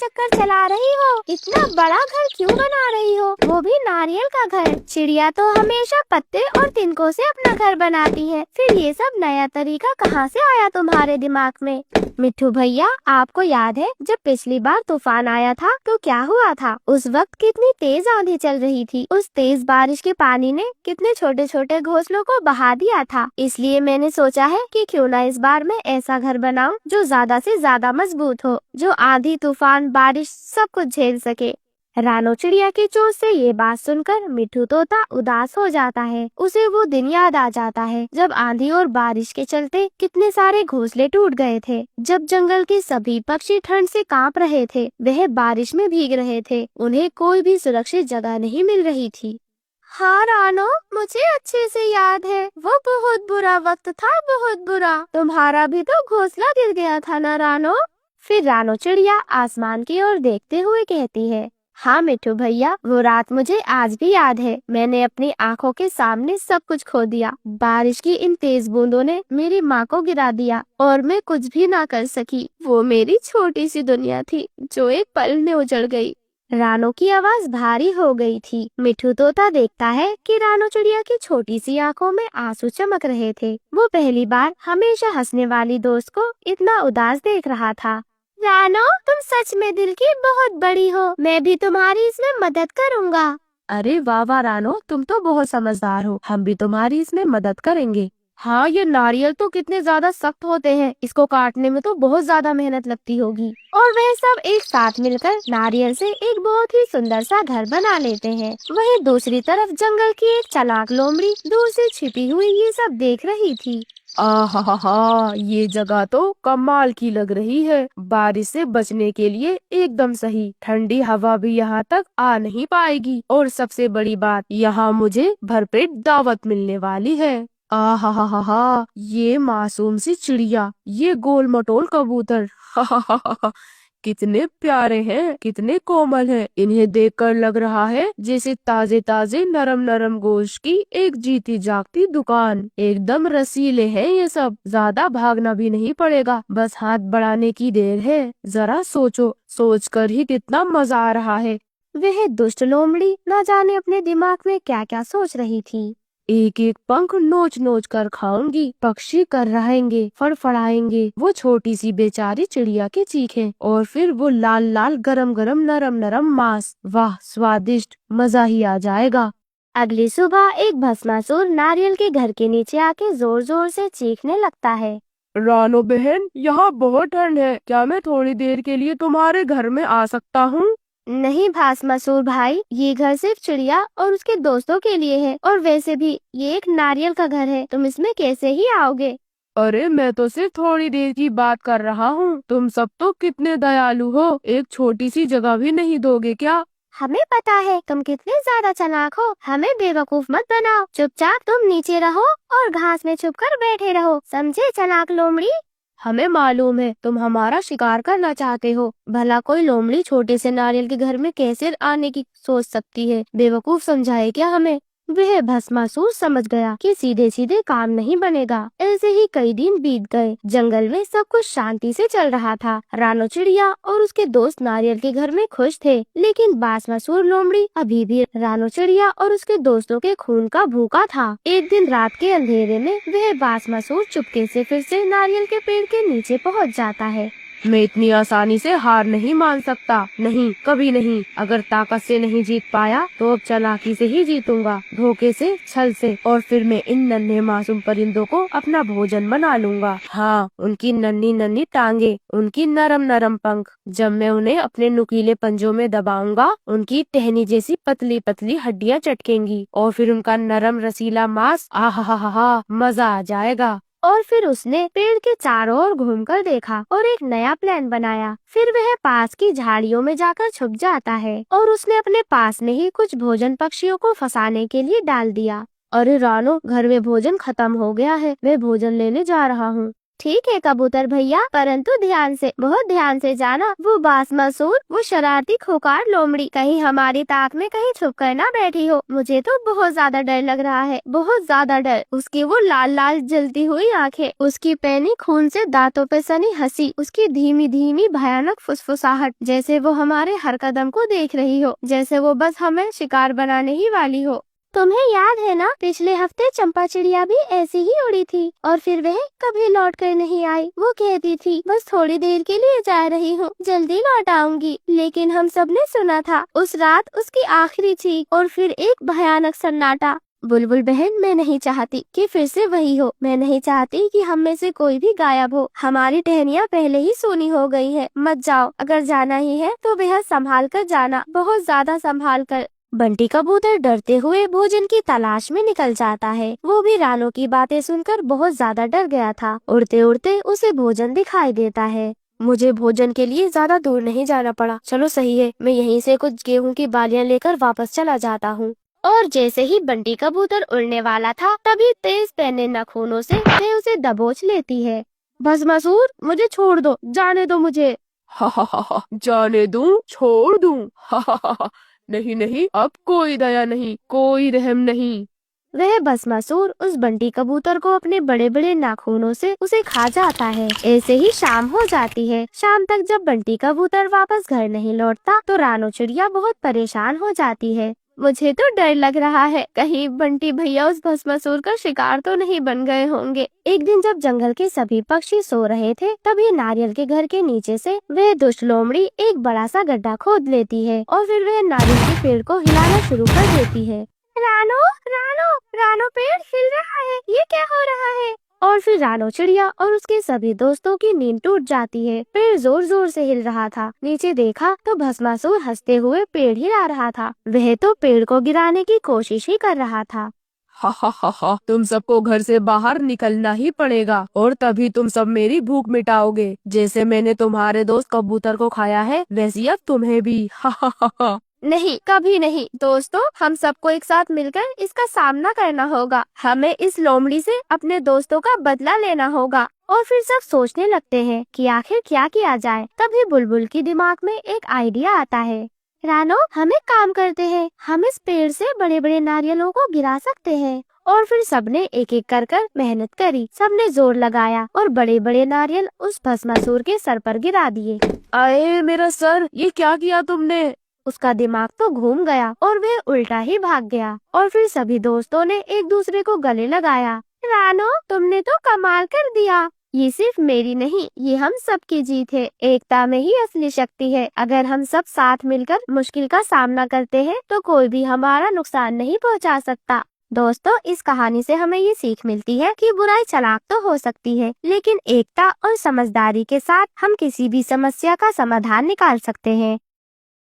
चक्कर चला रही हो? इतना बड़ा घर क्यों बना रही हो, वो भी नारियल का घर? चिड़िया तो हमेशा पत्ते और तिनकों से अपना घर बनाती है, फिर ये सब नया तरीका कहाँ से आया तुम्हारे दिमाग में? मिट्ठू भैया, आपको याद है जब पिछली बार तूफान आया था तो क्या हुआ था? उस वक्त कितनी तेज आंधी चल रही थी। उस तेज बारिश के पानी ने कितने छोटे छोटे घोंसलों को बहा दिया था। इसलिए मैंने सोचा है कि क्यों ना इस बार मैं ऐसा घर बनाऊं जो ज्यादा से ज्यादा मजबूत हो, जो आंधी तूफान बारिश सब कुछ झेल सके। रानो चिड़िया की चोंच से ये बात सुनकर मिट्ठू तोता उदास हो जाता है। उसे वो दिन याद आ जाता है जब आंधी और बारिश के चलते कितने सारे घोंसले टूट गए थे, जब जंगल के सभी पक्षी ठंड से कांप रहे थे, वह बारिश में भीग रहे थे, उन्हें कोई भी सुरक्षित जगह नहीं मिल रही थी। हाँ रानो, मुझे अच्छे से याद है, वो बहुत बुरा वक्त था, बहुत बुरा। तुम्हारा भी तो घोंसला गिर गया था ना रानो? फिर रानो चिड़िया आसमान की ओर देखते हुए कहती है, हाँ मिट्ठू भैया, वो रात मुझे आज भी याद है। मैंने अपनी आंखों के सामने सब कुछ खो दिया। बारिश की इन तेज बूंदों ने मेरी माँ को गिरा दिया और मैं कुछ भी ना कर सकी। वो मेरी छोटी सी दुनिया थी जो एक पल में उजड़ गई। रानो की आवाज भारी हो गई थी। मिट्ठू तोता देखता है कि रानो चिड़िया की छोटी सी आंखों में आंसू चमक रहे थे। वो पहली बार हमेशा हंसने वाली दोस्त को इतना उदास देख रहा था। रानो, तुम सच में दिल की बहुत बड़ी हो। मैं भी तुम्हारी इसमें मदद करूँगा। अरे वाह वाह रानो, तुम तो बहुत समझदार हो। हम भी तुम्हारी इसमें मदद करेंगे। हाँ, ये नारियल तो कितने ज्यादा सख्त होते हैं, इसको काटने में तो बहुत ज्यादा मेहनत लगती होगी। और वे सब एक साथ मिलकर नारियल से एक बहुत ही सुंदर सा घर बना लेते हैं। वहीं दूसरी तरफ जंगल की एक चालाक लोमड़ी दूर से छिपी हुई ये सब देख रही थी। आहा, ये जगह तो कमाल की लग रही है। बारिश से बचने के लिए एकदम सही। ठंडी हवा भी यहाँ तक आ नहीं पाएगी और सबसे बड़ी बात, यहाँ मुझे भरपेट दावत मिलने वाली है। आहा, ये मासूम सी चिड़िया, ये गोल मटोल कबूतर, कितने प्यारे हैं, कितने कोमल हैं। इन्हें देखकर लग रहा है जैसे ताजे ताजे नरम नरम गोश्त की एक जीती जागती दुकान। एकदम रसीले हैं ये सब। ज्यादा भागना भी नहीं पड़ेगा, बस हाथ बढ़ाने की देर है। जरा सोचो, सोचकर ही कितना मजा आ रहा है। वह दुष्ट लोमड़ी न जाने अपने दिमाग में क्या क्या सोच रही थी। एक एक पंख नोच नोच कर खाऊंगी, पक्षी कर रहेंगे, फड़फड़ाएंगे वो छोटी सी बेचारी चिड़िया की चीखें, और फिर वो लाल लाल गरम गरम नरम नरम मांस। वाह स्वादिष्ट, मजा ही आ जाएगा। अगली सुबह एक भस्मासुर नारियल के घर के नीचे आके जोर जोर से चीखने लगता है। रानो बहन, यहाँ बहुत ठंड है, क्या मैं थोड़ी देर के लिए तुम्हारे घर में आ सकता हूँ? नहीं भस्मासुर भाई, ये घर सिर्फ चिड़िया और उसके दोस्तों के लिए है, और वैसे भी ये एक नारियल का घर है, तुम इसमें कैसे ही आओगे? अरे मैं तो सिर्फ थोड़ी देर की बात कर रहा हूँ। तुम सब तो कितने दयालु हो, एक छोटी सी जगह भी नहीं दोगे क्या? हमें पता है तुम कितने ज्यादा चालाक हो, हमें बेवकूफ मत बनाओ। चुपचाप तुम नीचे रहो और घास में छुपकर बैठे रहो, समझे चालाक लोमड़ी? हमें मालूम है तुम हमारा शिकार करना चाहते हो। भला कोई लोमड़ी छोटे से नारियल के घर में कैसे आने की सोच सकती है? बेवकूफ समझाए क्या हमें? वह भस्मासुर समझ गया कि सीधे सीधे काम नहीं बनेगा। ऐसे ही कई दिन बीत गए। जंगल में सब कुछ शांति से चल रहा था। रानो चिड़िया और उसके दोस्त नारियल के घर में खुश थे, लेकिन भस्मासुर लोमड़ी अभी भी रानो चिड़िया और उसके दोस्तों के खून का भूखा था। एक दिन रात के अंधेरे में वह भस्मासुर चुपके से फिर से नारियल के पेड़ के नीचे पहुँच जाता है। मैं इतनी आसानी से हार नहीं मान सकता, नहीं, कभी नहीं। अगर ताकत से नहीं जीत पाया तो अब चालाकी से ही जीतूंगा, धोखे से, छल से, और फिर मैं इन नन्हे मासूम परिंदों को अपना भोजन बना लूंगा। हाँ, उनकी नन्ही नन्ही टांगे, उनकी नरम नरम पंख, जब मैं उन्हें अपने नुकीले पंजों में दबाऊंगा, उनकी टहनी जैसी पतली पतली हड्डियां चटकेंगी, और फिर उनका नरम रसीला मांस, आहा, मजा आ जाएगा। और फिर उसने पेड़ के चारों ओर घूमकर देखा और एक नया प्लान बनाया। फिर वह पास की झाड़ियों में जाकर छुप जाता है और उसने अपने पास में ही कुछ भोजन पक्षियों को फंसाने के लिए डाल दिया। अरे रानो, घर में भोजन खत्म हो गया है, मैं भोजन लेने जा रहा हूँ। ठीक है कबूतर भैया, परंतु ध्यान से, बहुत ध्यान से जाना, वो बासमसूर, वो शरारती खोकार लोमड़ी कहीं हमारी ताक में कहीं छुप कर ना बैठी हो। मुझे तो बहुत ज्यादा डर लग रहा है, बहुत ज्यादा डर। उसकी वो लाल लाल जलती हुई आंखें, उसकी पैनी खून से दांतों पे सनी हंसी, उसकी धीमी धीमी भयानक फुसफुसाहट, जैसे वो हमारे हर कदम को देख रही हो, जैसे वो बस हमें शिकार बनाने ही वाली हो। तुम्हें याद है ना, पिछले हफ्ते चंपा चिड़िया भी ऐसी ही उड़ी थी और फिर वह कभी लौट कर नहीं आई। वो कहती थी बस थोड़ी देर के लिए जा रही हूँ, जल्दी लौट आऊंगी। लेकिन हम सबने सुना था उस रात उसकी आखिरी थी और फिर एक भयानक सन्नाटा। बुलबुल बहन, मैं नहीं चाहती कि फिर से वही हो। मैं नहीं चाहती कि हम में से कोई भी गायब हो। हमारी टहनियाँ पहले ही सोनी हो गई है। मत जाओ, अगर जाना ही है तो बेहद संभाल कर जाना, बहुत ज्यादा संभाल कर। बंटी कबूतर डरते हुए भोजन की तलाश में निकल जाता है। वो भी रानो की बातें सुनकर बहुत ज्यादा डर गया था। उड़ते उड़ते उसे भोजन दिखाई देता है। मुझे भोजन के लिए ज्यादा दूर नहीं जाना पड़ा। चलो सही है, मैं यहीं से कुछ गेहूं की बालियां लेकर वापस चला जाता हूँ। और जैसे ही बंटी कबूतर उड़ने वाला था, तभी तेज पैने नाखूनों से वह उसे दबोच लेती है। भस्मासुर, मुझे छोड़ दो, जाने दो मुझे। हा, जाने दूं, छोड़ दूं? हा, नहीं नहीं, अब कोई दया नहीं, कोई रहम नहीं। वह भस्मासुर उस बंटी कबूतर को अपने बड़े बड़े नाखूनों से उसे खा जाता है। ऐसे ही शाम हो जाती है। शाम तक जब बंटी कबूतर वापस घर नहीं लौटता तो रानो चिड़िया बहुत परेशान हो जाती है। मुझे तो डर लग रहा है, कहीं बंटी भैया उस भस्मासुर का शिकार तो नहीं बन गए होंगे। एक दिन जब जंगल के सभी पक्षी सो रहे थे, तभी नारियल के घर के नीचे से वह दुष्ट लोमड़ी एक बड़ा सा गड्ढा खोद लेती है और फिर वह नारियल के पेड़ को हिलाना शुरू कर देती है। रानो, रानो, रानो, पेड़ हिल रहा है, ये क्या हो रहा है? और फिर रानो चिड़िया और उसके सभी दोस्तों की नींद टूट जाती है। पेड़ जोर जोर से हिल रहा था। नीचे देखा तो भस्मासुर हंसते हुए पेड़ हिला रहा था। वह तो पेड़ को गिराने की कोशिश ही कर रहा था। हा, तुम सबको घर से बाहर निकलना ही पड़ेगा और तभी तुम सब मेरी भूख मिटाओगे। जैसे मैंने तुम्हारे दोस्त कबूतर को खाया है, वैसे अब तुम्हें भी। हा। नहीं, कभी नहीं दोस्तों, हम सबको एक साथ मिलकर इसका सामना करना होगा। हमें इस लोमड़ी से अपने दोस्तों का बदला लेना होगा। और फिर सब सोचने लगते हैं कि आखिर क्या किया जाए। तभी बुलबुल की दिमाग में एक आइडिया आता है। रानो, हम एक काम करते हैं, हम इस पेड़ से बड़े बड़े नारियलों को गिरा सकते हैं। और फिर सबने एक एक कर मेहनत करी। सबने जोर लगाया और बड़े बड़े नारियल उस भस्मासुर के सर पर गिरा दिए। अरे मेरा सर, ये क्या किया तुमने? उसका दिमाग तो घूम गया और वह उल्टा ही भाग गया। और फिर सभी दोस्तों ने एक दूसरे को गले लगाया। रानो, तुमने तो कमाल कर दिया। ये सिर्फ मेरी नहीं, ये हम सब की जीत है। एकता में ही असली शक्ति है। अगर हम सब साथ मिलकर मुश्किल का सामना करते हैं तो कोई भी हमारा नुकसान नहीं पहुंचा सकता। दोस्तों, इस कहानी से हमें ये सीख मिलती है कि बुराई चालाक तो हो सकती है, लेकिन एकता और समझदारी के साथ हम किसी भी समस्या का समाधान निकाल सकते हैं।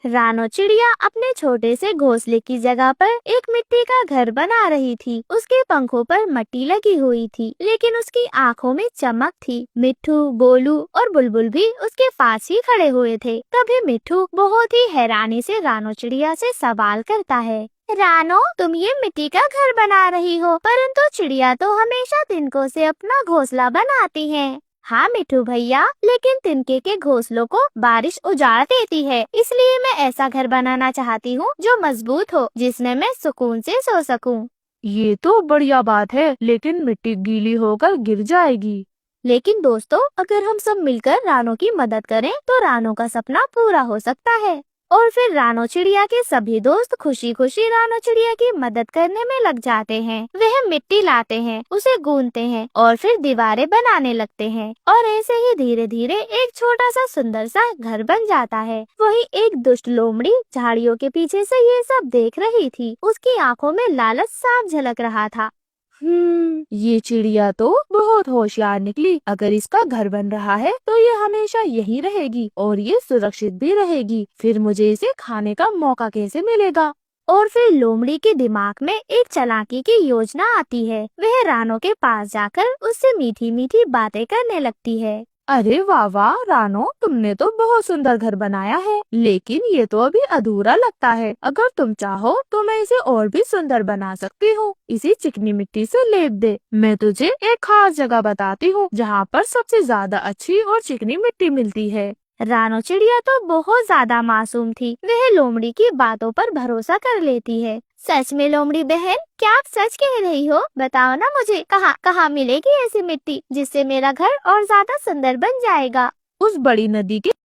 रानो चिड़िया अपने छोटे से घोंसले की जगह पर एक मिट्टी का घर बना रही थी। उसके पंखों पर मट्टी लगी हुई थी, लेकिन उसकी आंखों में चमक थी। मिट्ठू, गोलू और बुलबुल भी उसके पास ही खड़े हुए थे। तभी मिट्ठू बहुत ही हैरानी से रानो चिड़िया से सवाल करता है। रानो, तुम ये मिट्टी का घर बना रही हो, परंतु चिड़िया तो हमेशा तिनकों से अपना घोंसला बनाती है। हाँ मिट्ठू भैया, लेकिन तिनके के घोंसलों को बारिश उजाड़ देती है, इसलिए मैं ऐसा घर बनाना चाहती हूँ जो मजबूत हो, जिसमें मैं सुकून से सो सकूं। ये तो बढ़िया बात है, लेकिन मिट्टी गीली होकर गिर जाएगी। लेकिन दोस्तों, अगर हम सब मिलकर रानो की मदद करें तो रानो का सपना पूरा हो सकता है। और फिर रानो चिड़िया के सभी दोस्त खुशी खुशी रानो चिड़िया की मदद करने में लग जाते हैं। वह मिट्टी लाते हैं, उसे गूंथते हैं और फिर दीवारें बनाने लगते हैं। और ऐसे ही धीरे धीरे एक छोटा सा सुंदर सा घर बन जाता है। वही एक दुष्ट लोमड़ी झाड़ियों के पीछे से ये सब देख रही थी। उसकी आंखों में लालच साफ झलक रहा था। ये चिड़िया तो बहुत होशियार निकली। अगर इसका घर बन रहा है तो ये हमेशा यही रहेगी और ये सुरक्षित भी रहेगी। फिर मुझे इसे खाने का मौका कैसे मिलेगा? और फिर लोमड़ी के दिमाग में एक चालाकी की योजना आती है। वह रानो के पास जाकर उससे मीठी मीठी बातें करने लगती है। अरे वाह वाह रानो, तुमने तो बहुत सुंदर घर बनाया है, लेकिन ये तो अभी अधूरा लगता है। अगर तुम चाहो तो मैं इसे और भी सुंदर बना सकती हूँ। इसी चिकनी मिट्टी से लेप दे। मैं तुझे एक खास जगह बताती हूँ जहाँ पर सबसे ज्यादा अच्छी और चिकनी मिट्टी मिलती है। रानो चिड़िया तो बहुत ज्यादा मासूम थी। वह लोमड़ी की बातों पर भरोसा कर लेती है। सच में लोमड़ी बहन, क्या आप सच कह रही हो? बताओ ना मुझे, कहाँ मिलेगी ऐसी मिट्टी जिससे मेरा घर और ज्यादा सुंदर बन जाएगा? उस बड़ी नदी के